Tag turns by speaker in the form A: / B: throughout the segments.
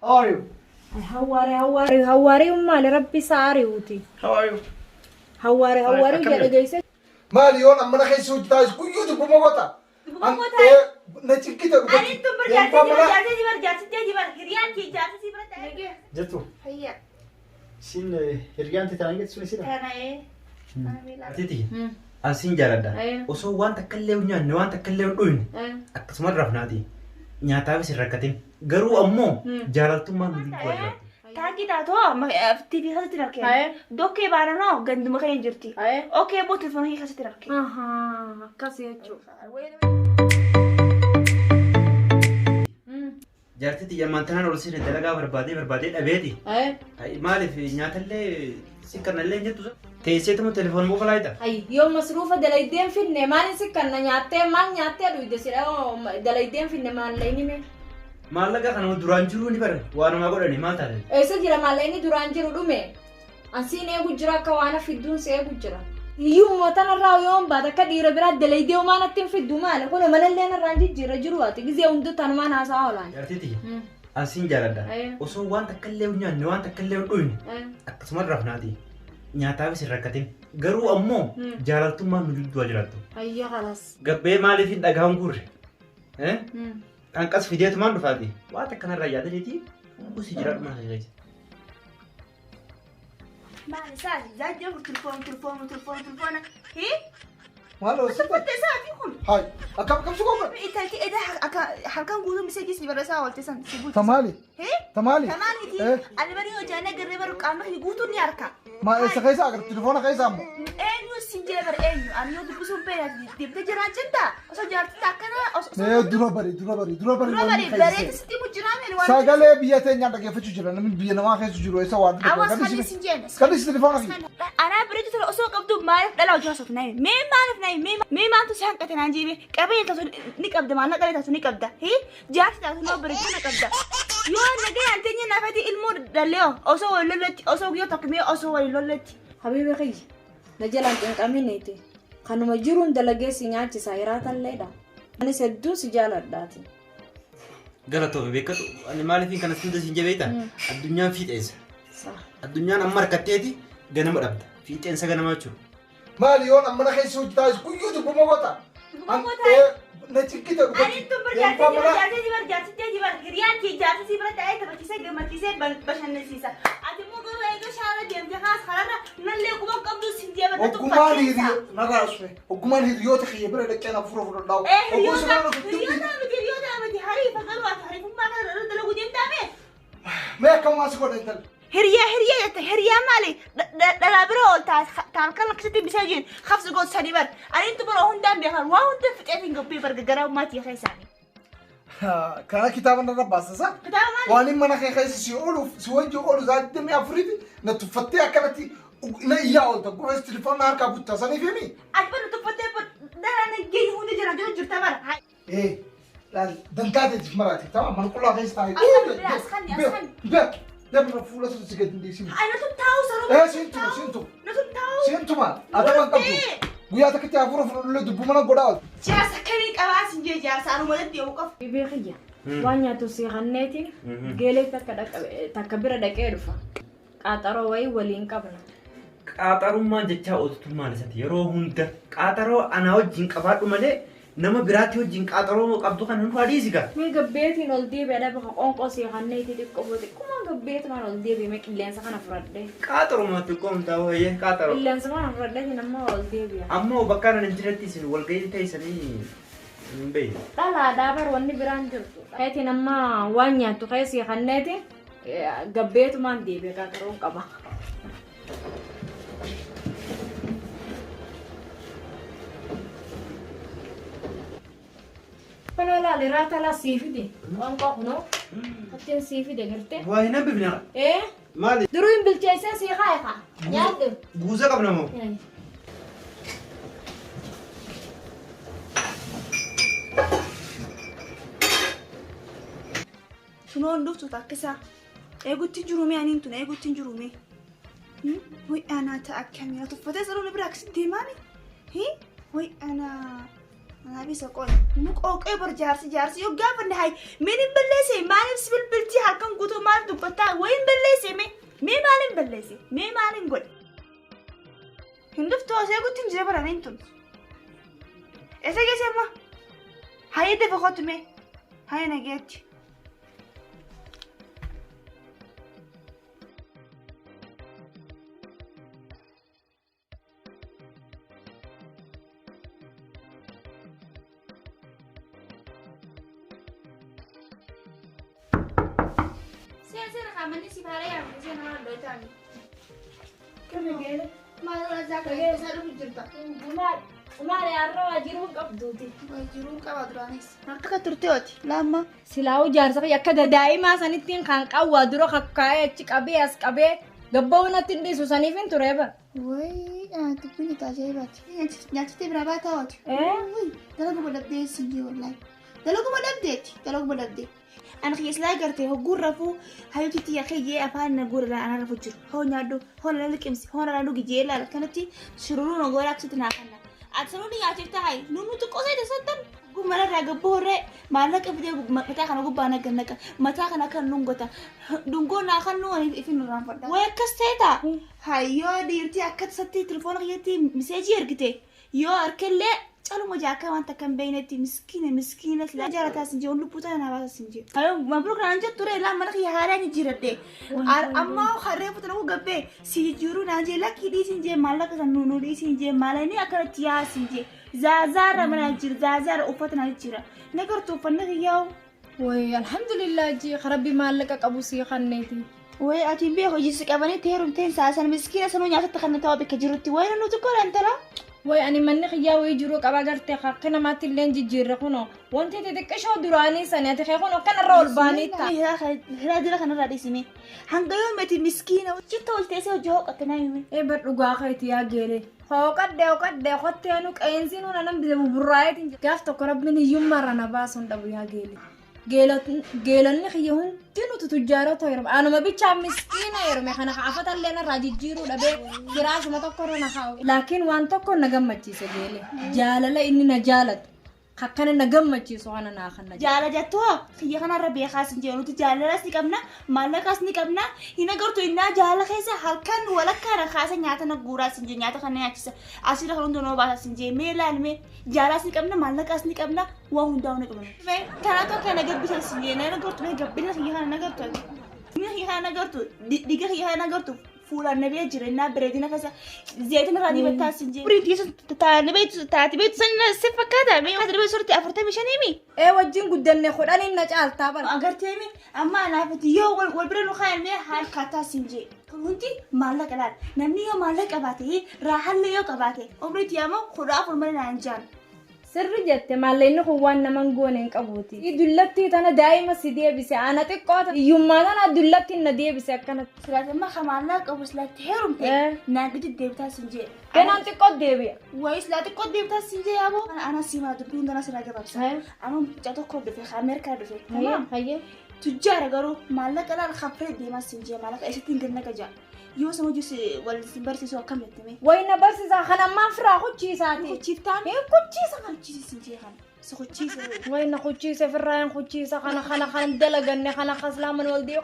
A: How are you?
B: How are you maal rabbi saariuti.
A: How are you?
B: How are you dhageysa.
A: Maali yoon amma na keessa hojjetaa guyyuu dubbuma goota. Na cikkita dhugatti.
C: Ani tun barjaatee jibar hiriyaan kee jaatee bira ta'e.
D: Jettu.
C: Hayya.
D: Sin hiriyaan tataan gettu sila.
C: Tana'ee.
D: Titi. Asin jaaladha. Osoo waan takka illee nyaanne waan takka illee dhuyne akkasuma rafnaati. Nyaataafis hin rakkatin. Garuu ammoo jaalaltummaan nuti godha.
C: Taanki taatoo TV keessatti argee. Dokkee baananoo ganduma kan jirti. Okay boo telefoon kee keessatti argee.
B: Akkas jechuudha.
D: Jaartiti yammantanaan ol sirrii dalagaa barbaadee dhabeeti. Maaliif nyaatallee sikkarnallee jettu teesseetuma telefoon buufa laayita.
B: Yoo masruufa dalaydeen finne maalin sikkanna nyaattee maal nyaattee dhuyde sidha dalaydeen finne maal laynime.
D: Maallaqa kana duraan jiru ni bara waanuma godhani maal taate?
B: Eessa jira maallayni duraan jiru dhume? Ansiin eegu jira akka waan fidduun si eegu jira. Iyyuu mootanarraa yoon baata akka dhiira biraa dalaydee homaan attiin fiddu maali? Kun malallee narraan jijjiirra jiru ati gizee hundi tanumaan haasaa oolaan.
D: Jaartiti ansiin jaaladha. Osoo waan takka illee nyaanne waan takka illee dhuyne akkasuma rafnaati. Nyaataafis hin rakkatin. Garuu ammoo jaalaltummaan nu gidduu jiraattu.
B: Hayya kalas.
D: Gabbee maaliif hin dhagahan gurre? Angkas video teman tu Fati. Wah tekan raya tadi ti. Aku sih jerat mana guys.
C: Mana sah? Jadi telepon. Hi?
A: Maalo siapa?
C: Seperti saat ini.
A: Hai. Akam suka apa?
C: Itu harkan guru mesti di sini berasa awal tesan.
A: Tamali.
C: Hi?
A: Tamali.
C: Tamali ti. Ada baru ojana gerre baru kamu higutu ni arka.
A: Ma esa kaisa agar telefoon kaisa ammo.
C: Eenyu sinjee bar eenyu ani yoo dubbisu beera dibde jiraan jetta osoo jaartii takkana
A: Nee dura bari.
C: bareeti sitti mujjiraameen waan
A: Sagalee biyya teenya dhaggeeffachuu jira namni biyya namaa keessa jiru isa waan
C: awas kali sinjeen
A: Kadis telefoon kee.
C: ana bareeti tole osoo qabdu maaliif dhalaa hojii haasoftu nayi mee maaliif nayi mee maantu si hanqate naan jiibe qabeenya taatu ni qabda maanna qalee taatu ni qabda jaartii taatu noo bareetii na qabda yoo nagayaan teenya naafati ilmoo dhalleeo osoo waliin osoo guyyoo tokko mee osoo waliin lolletti.
B: Habibi khiyyi. Najalan qinqaminete. Kanuma jiruun dalagee si nyaachisa hiraatalleedha. Ani sedduun si jaaladhaati.
D: Galatoo beekatu ani maaliif kana sinda sin jabeeta addunyaan fiixeensa. Addunyaan amma harkatteeti ganama dhabda. Fiixeensa ganama jechuudha.
A: Maali yoon amma na keessa hojjetaa guyyuu dubbuma goota. Na cikkita dhugatti.
C: Ani tun barjaatee jibar hiriyaan kee jaatee bira ta'e taphachiisee gammachiisee bashannansiisa. Ati immoo garuu eeguu shaara deemtee kaas karaarra nallee quban qabdu sinjee badda
A: Ogummaan hiriyo narraa dhufe. Ogummaan hiriyoota kiyya bira dhaqee na fura dhawu.
C: Hiriyoota miti hariifa garuu ati hariifummaa kana irra dalaguu deemtaame.
A: Mee akkam si godha intal.
C: Hiriyaa maali? Dhalaa bira ooltaa taan kan akkasitti bishaa jiin hafsi goot sadi bar. Ani intu bara hundaan beekan waa hunda fixeef hin gabbii bargagaraa ummaatii keessaani.
A: Kana kitaaba narra baasasa.
C: Kitaaba maali?
A: Waan hin mana kee keessa si ooluuf si wajji oolu zaadde afuriiti na tuffattee akkanatti na iyyaa oolta gurrees telefoon harkaa buttaa saniif himi.
C: Ati bara tuffattee daraan geenye hundi jirta bara.
A: Dantaateetiif maraati ta'a mana qullaa keessa taa'e.
C: Asxanni.
A: Demra fuula sun si gadi dhiisimi.
C: Ay natu taa'u saroo.
A: Siintu.
C: Natu taa'u.
A: Siintuma. Adaban qabdu. Guyyaa takkatti afur fuudhullee dubbuma na godhaa oolta.
C: Jaarsa kamii qabaa sinjee jaarsa anuma datti yoo qofa.
B: Habibi khiyya. Waan nyaatu si hanneeti geelee takka bira dhaqee dhufa. Qaaxaroo wayii waliin qabna.
D: Qaaxarummaan jechaa ooltummaan isatti yeroo hunda qaaxaroo ana wajjin qabaadhu malee nama biraatti wajjin qaaxaroo qabdu kan hundu adiisi gaa.
B: Mee gabbeetiin ol deebi'adha bakka qoonqoo si hanneeti xiqquma gabbeetumaan ol deebi'ee qilleensa kana fudhadhee.
D: Qaaxaruma xiqqoo hundaa wayyee qaaxaroo.
B: Qilleensa kana fudhadhee nama ol deebi'a.
D: Ammoo bakka kana hin jiratti isin walgahii ta'isanii hin beeku.
B: Dhalaadhaa bar wanni biraan jirtu. Kayti nama waan nyaattu keessi hanneeti gabbeetumaan deebi'ee qaaxaroon qaba. Kalau lali rata la sifide, angka kuno, katin sifide gerte.
D: Wah ini bibina. Mali.
B: Dulu yang beli cesa sih kaya kak, nyatu.
D: Buza kapan mau?
C: Suno nduf tu tak kisah. Ego tinjuru me anin tu, ego tinjuru me. Woi ana ta akami, tu foto selalu bereaksi di mana? Woi ana. أنا بيسقون نقوق إبر جارسي يوقف النهاي مين بلسي ما نفس بالبلتي هالكم قطو ما دبتا وين بلسي مي مالين بلسي مي مالين قول هندفتو أسيقو تنجبر عن انتم إذا جسما هاي دفقوت مي هاي نجيتي سير خامني سفارة يا مزين أنا دوتاني كم جيله ما رزاق جيله سالو بجرتا
B: ما يارو أجيرو قبضوتي
C: ويجرون كوادرانيس هكذا ترتيوتي لما
B: silaa'u jaarsa yakka daa'imaa sanittiin kan qawwaa dura kakkaa'ee achi qabee as qabee gabbaa'unatti hin dhiisu saniif hin ture bara.
C: Wayii dubbiin itti ajaa'ibaati. Nyaachitee bira baataa ooti. Dalaguma dhabdee sinjii wallahi. Dalaguma dhabdee. Ani keessaa gartee hogguun rafuu hayyooti yakkee afaan naguura ana rafu jiru. Hoo nyaaddu hoo na liqimsi hoo na dhugi jee laala kanatti shururuu nagoora aksitti naa kanna. Ati sanuuni nyaachifta hayi nuunu xiqqoo sayda sattan. Gumana raga bore maallaqa fidee mataa kana gubbaa nagannaqa mataa kana kan nungota dungoo naa kan nuuni ifin raanfadha. Way akkas ta'eeta hayyoo dhiirtii akka tasatti telefoona kiyyaatti miseejii ergite yoo harkallee caluma jaakka wanta kan beeynetti miskiina silaa jaalataa sinjee ol lubbuutaa na baasa sinjee. Hayyoo mabruuk naan jettu ture laa mana kiyya haaraa ni jiradhe amma harree fuuta nagu gabbee si jiru naan jee lakkii dhiisinjee maallaqa san nuunuu dhiisinjee maalanii akkanatti yaa sinjee. زازار من الجير زازار وفتنا الجيرة نقرتو فنك ياو
B: وي الحمد لله جي خربي مالك أبو سي خنيتي
C: وي أتين بيه جيسك أبني تهرم تنسى أنا مسكينة سنو نياتي تخنتها بك جرتي وين أنو تقول أنت لا
B: وي أني منك ياو يجروك أبا قرتي خاقنا ما تلين جيجير خونو وانت تدكشو دراني سنياتي خيخونو كان الرول بانيتا
C: هلا دي لخنا رادي سمي هنقيوم متي مسكينة وجيتا قلتيسي وجهوك أتنايمي
B: إيه برقوا خيتي يا جيلي هوقد خطيانو كأنسينو ننم بزبرايت كيف تقرب من يوم مرة نباسون دبو يا جيلن خيهون تنو تتجارو تيرم أنا ما بيتش مسكينة يرمي خنا خافت اللينا راجي جيرو دبي فراش ما تقرنا خاو لكن وان تقر نجم متشيس جيلي جالله إني نجالت خكنا نجم متشيس وانا ناخنا
C: جالة جتوا خيا خنا ربي خاص نجيلو تجالة راسي كمنا مالك خاص نكمنا هنا قرتو إننا جالة خيسة هالكن ولا كان خاصة نياتا نجورا سنجي نياتا خنا نياتيسا أصير خلون دونو باسا سنجي ميلا المي جالة سنكمنا مالك خاص نكمنا وهم داون كمنا كنا تو كنا جد بيسا سنجي أنا قرتو مي جبنا خيا خنا نقرتو خيا خنا نقرتو ديك خيا خنا نقرتو فولا النبي جرينا بريدنا كذا زيتنا رادي بتاسنجي بريديس تانبي تاتبي تسنى سفة كذا مي واحد ربي صورتي أفرتي مشانيمي
B: إيه وجين قدرنا خداني نجال تابن
C: أقرتيمي أما أنا فتي يو والبرنو خير مي حال كاتا سنجي كنتي مالك الآن نمني يو مالك أباتي راح اللي يو كباتي أمريتي أما خراف المرن عنجان
B: سر جت مالين خوان نمانجونين كابوتي يدلتي تنا دائما سيدي بس أنا تقعد يوم ما أنا دلتي نديه بس كانت
C: سلاسة ما خمالك أو سلاسة هيرم تي ناقد الدبتة سنجي
B: كان أنت قد دبي
C: ويس لا تقعد دبتة سنجي يا أبو أنا سيما دبين دنا سراجة بس أنا جاتو قد في خامير كده في تمام
B: هي
C: تجار قالوا مالك أنا الخبرة دي ما سنجي مالك إيش تيجي كجا يو سمو جوس والسبرسي سو كم يتمي
B: وين برسي خنا ما فرا خوتشي ساتي
C: خوتشي تاني
B: خوتشي
C: خوتشي سنجي خان خوتشي
B: وين خوتشي سفران خوتشي خنا دلغن خنا خسلا من ولدي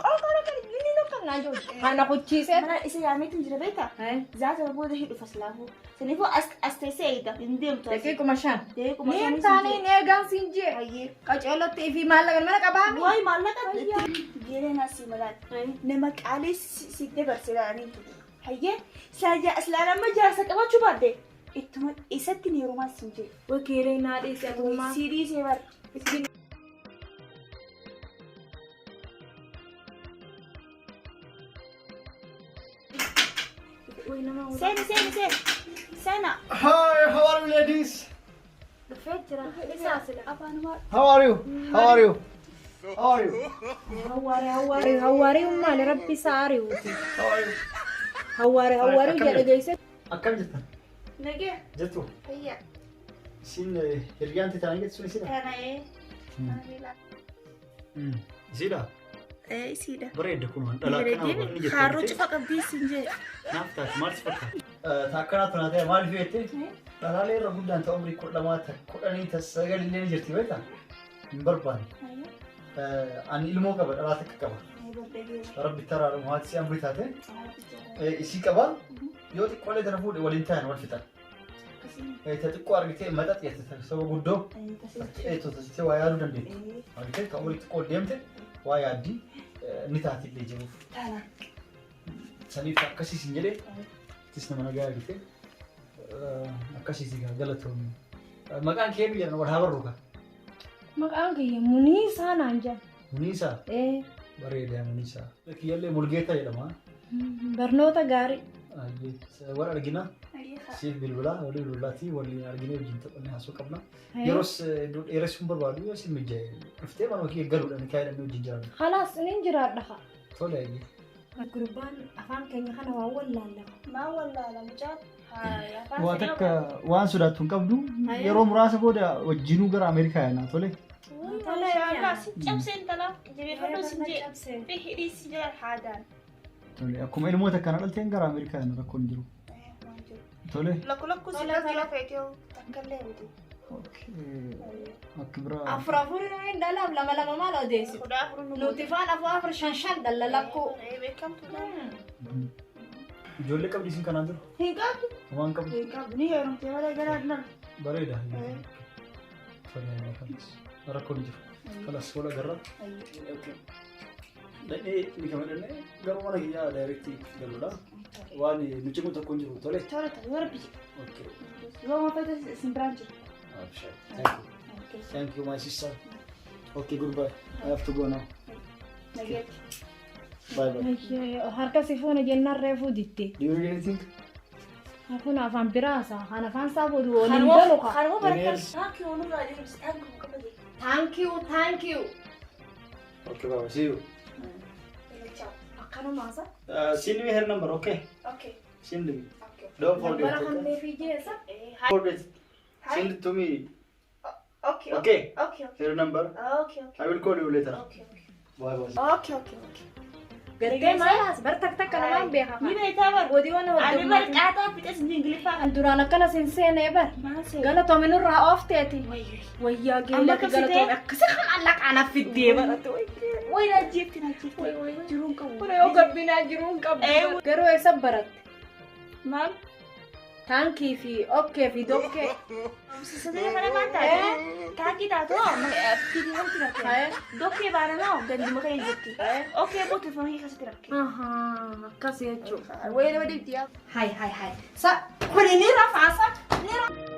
B: خنا خوتشي سه
C: انا اسا يامي تنجر بيتا ذات ابو ده يدو فسلافو سنيفو استسيدا يندم تو
B: دقيقه مشان
C: مين
B: تاني نيغان سنجي هي قچلو تيفي مالغن من قبا
C: واي مالك جيرنا سيملات نمك علي سيده برسلاني هي ساجا اسلانا ما جاسك ما تشبادي اتم اساتني روما سنجي
B: وكيري نادي سيما
C: سيري سيبر سنة.
A: Hi, how are you ladies?
B: How
A: are you? How are you? How are you?
B: How are you? ما لربي ساري وتي.
A: How are you?
B: How are you? جل جيسة.
D: أكمل جدا.
C: نجى.
D: جتو.
C: هي.
D: سين هرجان تتاني جت سوني سيدا.
C: أنا إيه. أنا بيلا.
D: سيدا.
C: إيه سيدا.
D: بريد كمان. لا كنا.
C: خارج فقط دي سنجي.
D: نفتح مارس فقط.
E: تاكنا تنادي مال فيتي لا لي رغد أنت عمري كل ما تكوني تسجل اللي جرتي بيتا بربان أنا إلمو قبل لا تكبر ربي ترى ما تسي أمري تاتي إيشي قبل يوتي كل ده نفود والإنتان والفتان تتكو أرجتي متى تسوي بدو تسوي وياه دندي أرجتي كأمري تقول ديمتي وياه دي نتاتي اللي جنوب سني فكسي سنجلي تسمع من أجا أرجتي أكسي سيجا جلتهم مكان كيف يجرنا ورهاب الروكا
B: مكان كي منيسا نانجا
E: منيسا بريدة منيسا لكن يلي ملقيتها يا لما
B: برنوتا غاري
E: ورا أرجينا سيف بالولا ولي بالولاتي ولي أرجينا بجنت أنا هسوق قبلنا يرس هم بربادو يا سيد مجاي افتح ما نوكي قالوا لأن كاين إنه جنجران
B: خلاص ننجر دخا
E: طلع يجي
B: القربان أفهم كأني خنا ولا لا
C: ما ولا لا مجال
E: واتك وان سودا تنقبدو يروم راس بودا وجينو غير أمريكا هنا طلع
C: طلع يا الله جبسين طلع جبي فلوس نجي في هريس جال حادان
E: طلع أكمل الموت كان على تنقر أمريكا هنا ركون جرو طلع
C: لكو سلا جلا فيتيو تكلم ودي
E: أوكي برا
B: أفرافون وين دلهم لما ما له ديسي
C: خدا أفرن
B: نوتيفان أفر شنشان دل لكو
C: بكم تلا
E: جولة كم ديسين كان عندو
B: هيكاب
E: وان كم
C: نيه رمتي ولا جرادنا
E: بريدة طلع ركون جرو خلاص ولا جرب أوكي لأني كمان لأني قبل ما نجي دايركتي قالوا لا واني نجيبه تكون جرو طلع
C: ترى تورا بيجي
E: أوكي
C: لو ما فتح سنبرانجر
E: Thank you, my sister. Okay, goodbye. I have to go now.
C: نجيت
E: Bye bye.
B: هركا سيفونا جنة ريفو ديتي
E: Do you need anything?
B: هكونا فان براسا أنا فان سابودو
C: خانو بركة ثانك يو نبغى عليه بس ثانك يو كمدي
B: thank you
E: Okay, bye. See you.
B: أكانو ماسا
E: Send me her number, okay?
C: اوكي
E: Send me. Don't forget.
B: نبرا خلي في جيسا
E: Forget. Send it to me.
C: اوكي
E: Okay.
C: اوكي
E: Her number.
C: اوكي
E: I will call you later.
C: اوكي
E: Bye bye.
C: اوكي اوكي
B: قدي ما برتك تك أنا ما بيها
C: مين يتابر
B: ودي وانا
C: انا
B: ودي
C: برقعتها بتسمع انجليزي
B: الدرانا كنا سنسين يبر
C: ما سي
B: قالت من الرا اوف تيتي ويا
C: أما
B: قال لك
C: كبسي
B: قالت
C: تي؟
B: كسخ لك انا في الديبر
C: وين جبت جرون كم
B: ولا يوقف بنا جرون قبل
C: أيوة.
B: قالوا يصبرت
C: مال
B: تانكي في اوكي في دوكي
C: سيدي انا ما انت تاكي تاتو تيجي هم تراكي دوكي بارنا قد ما كان جبتي اوكي بوت فهي خسرتك
B: اها كاسيتشو
C: وين وديتي
B: هاي سا كوني نيرا فاسا نيرا